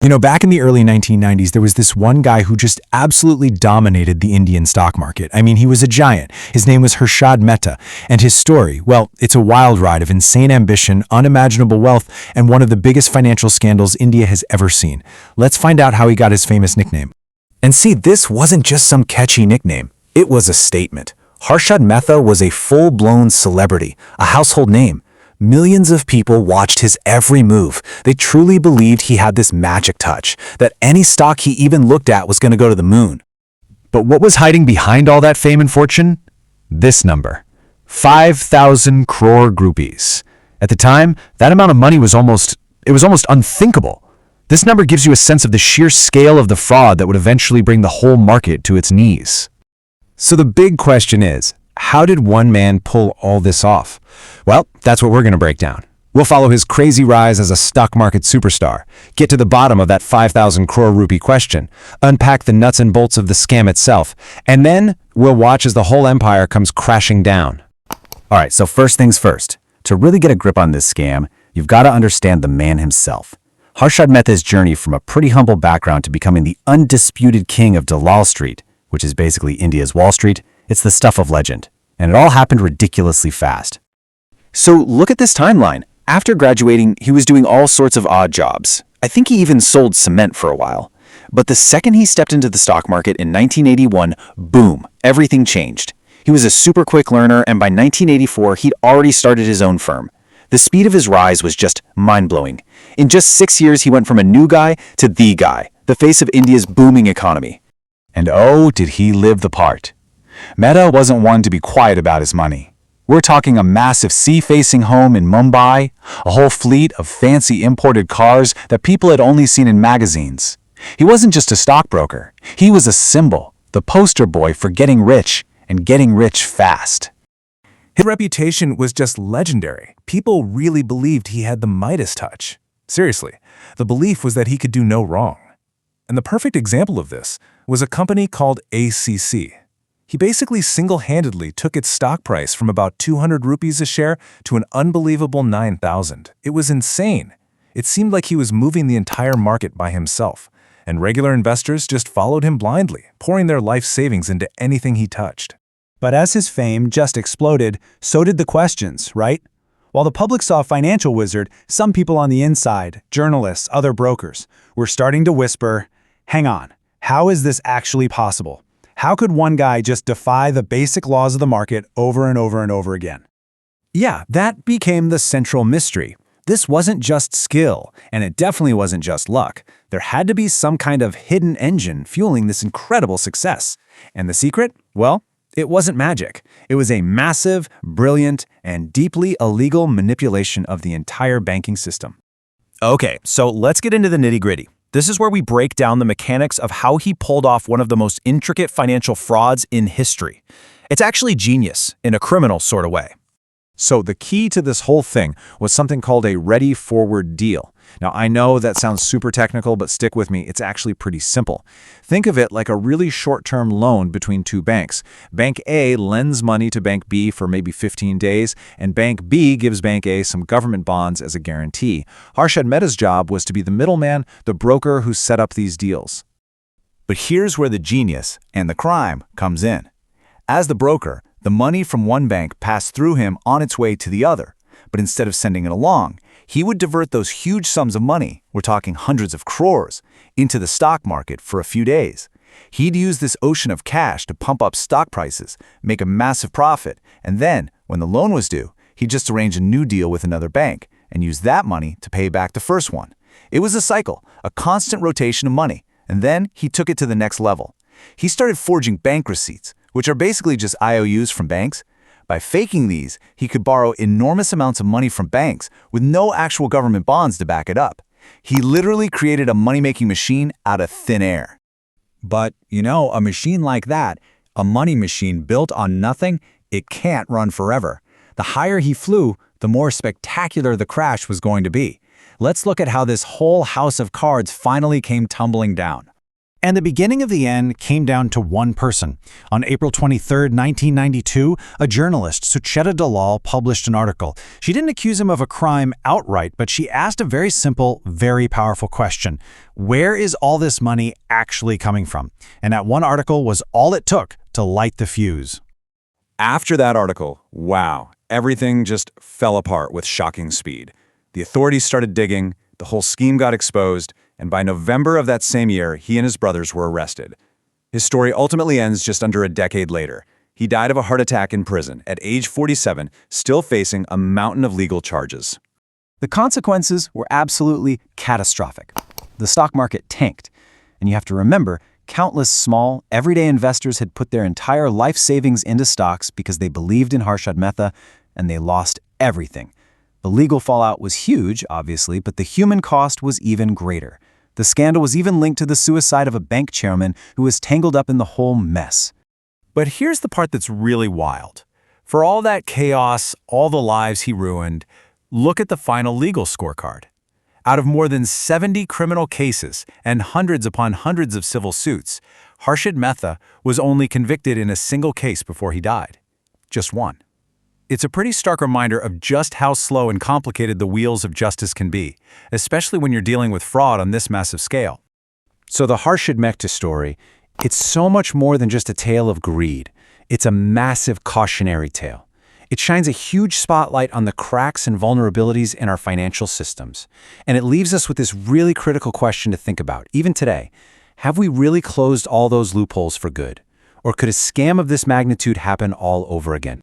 Back in the early 1990s, there was this one guy who just absolutely dominated the Indian stock market. I mean, he was a giant. His name was Harshad Mehta, and his story, well, it's a wild ride of insane ambition, unimaginable wealth, and one of the biggest financial scandals India has ever seen. Let's find out how he got his famous nickname. And see, this wasn't just some catchy nickname. It was a statement. Harshad Mehta was a full-blown celebrity, a household name. Millions of people watched his every move. They truly believed he had this magic touch, that any stock he even looked at was going to go to the moon. But what was hiding behind all that fame and fortune? This number. 5,000 crore rupees. At the time, that amount of money was almost unthinkable. This number gives you a sense of the sheer scale of the fraud that would eventually bring the whole market to its knees. So the big question is, how did one man pull all this off? Well, that's what we're going to break down. We'll follow his crazy rise as a stock market superstar, get to the bottom of that 5,000 crore rupee question, unpack the nuts and bolts of the scam itself, and then we'll watch as the whole empire comes crashing down. All right, so first things first. To really get a grip on this scam, you've got to understand the man himself. Harshad Mehta's journey from a pretty humble background to becoming the undisputed king of Dalal Street, which is basically India's Wall Street, it's the stuff of legend. And it all happened ridiculously fast. So look at this timeline. After graduating, he was doing all sorts of odd jobs. I think he even sold cement for a while. But the second he stepped into the stock market in 1981, boom, everything changed. He was a super quick learner, and by 1984, he'd already started his own firm. The speed of his rise was just mind-blowing. In just 6 years, he went from a new guy to the guy, the face of India's booming economy. And oh, did he live the part. Mehta wasn't one to be quiet about his money. We're talking a massive sea-facing home in Mumbai, a whole fleet of fancy imported cars that people had only seen in magazines. He wasn't just a stockbroker. He was a symbol, the poster boy for getting rich, and getting rich fast. His reputation was just legendary. People really believed he had the Midas touch. Seriously, the belief was that he could do no wrong. And the perfect example of this was a company called ACC. He basically single-handedly took its stock price from about 200 rupees a share to an unbelievable 9,000. It was insane. It seemed like he was moving the entire market by himself, and regular investors just followed him blindly, pouring their life savings into anything he touched. But as his fame just exploded, so did the questions, right? While the public saw a financial wizard, some people on the inside, journalists, other brokers, were starting to whisper, hang on, how is this actually possible? How could one guy just defy the basic laws of the market over and over and over again? Yeah, that became the central mystery. This wasn't just skill, and it definitely wasn't just luck. There had to be some kind of hidden engine fueling this incredible success. And the secret? Well, it wasn't magic. It was a massive, brilliant, and deeply illegal manipulation of the entire banking system. Okay, so let's get into the nitty-gritty. This is where we break down the mechanics of how he pulled off one of the most intricate financial frauds in history. It's actually genius, in a criminal sort of way. So the key to this whole thing was something called a ready-forward deal. Now, I know that sounds super technical, but stick with me, it's actually pretty simple. Think of it like a really short-term loan between two banks. Bank A lends money to Bank B for maybe 15 days, and Bank B gives Bank A some government bonds as a guarantee. Harshad Mehta's job was to be the middleman, the broker who set up these deals. But here's where the genius and the crime comes in. As the broker, the money from one bank passed through him on its way to the other. But instead of sending it along, he would divert those huge sums of money, we're talking hundreds of crores, into the stock market for a few days. He'd use this ocean of cash to pump up stock prices, make a massive profit, and then, when the loan was due, he'd just arrange a new deal with another bank and use that money to pay back the first one. It was a cycle, a constant rotation of money, and then he took it to the next level. He started forging bank receipts, which are basically just IOUs from banks. By faking these, he could borrow enormous amounts of money from banks with no actual government bonds to back it up. He literally created a money-making machine out of thin air. But, a machine like that, a money machine built on nothing, it can't run forever. The higher he flew, the more spectacular the crash was going to be. Let's look at how this whole house of cards finally came tumbling down. And the beginning of the end came down to one person. On April 23, 1992, a journalist, Sucheta Dalal, published an article. She didn't accuse him of a crime outright, but she asked a very simple, very powerful question. Where is all this money actually coming from? And that one article was all it took to light the fuse. After that article, wow, everything just fell apart with shocking speed. The authorities started digging, the whole scheme got exposed, and by November of that same year, he and his brothers were arrested. His story ultimately ends just under a decade later. He died of a heart attack in prison at age 47, still facing a mountain of legal charges. The consequences were absolutely catastrophic. The stock market tanked. And you have to remember, countless small, everyday investors had put their entire life savings into stocks because they believed in Harshad Mehta, and they lost everything. The legal fallout was huge, obviously, but the human cost was even greater. The scandal was even linked to the suicide of a bank chairman who was tangled up in the whole mess. But here's the part that's really wild. For all that chaos, all the lives he ruined, look at the final legal scorecard. Out of more than 70 criminal cases and hundreds upon hundreds of civil suits, Harshad Mehta was only convicted in a single case before he died. Just one. It's a pretty stark reminder of just how slow and complicated the wheels of justice can be, especially when you're dealing with fraud on this massive scale. So the Harshad Mehta story, it's so much more than just a tale of greed. It's a massive cautionary tale. It shines a huge spotlight on the cracks and vulnerabilities in our financial systems. And it leaves us with this really critical question to think about, even today. Have we really closed all those loopholes for good? Or could a scam of this magnitude happen all over again?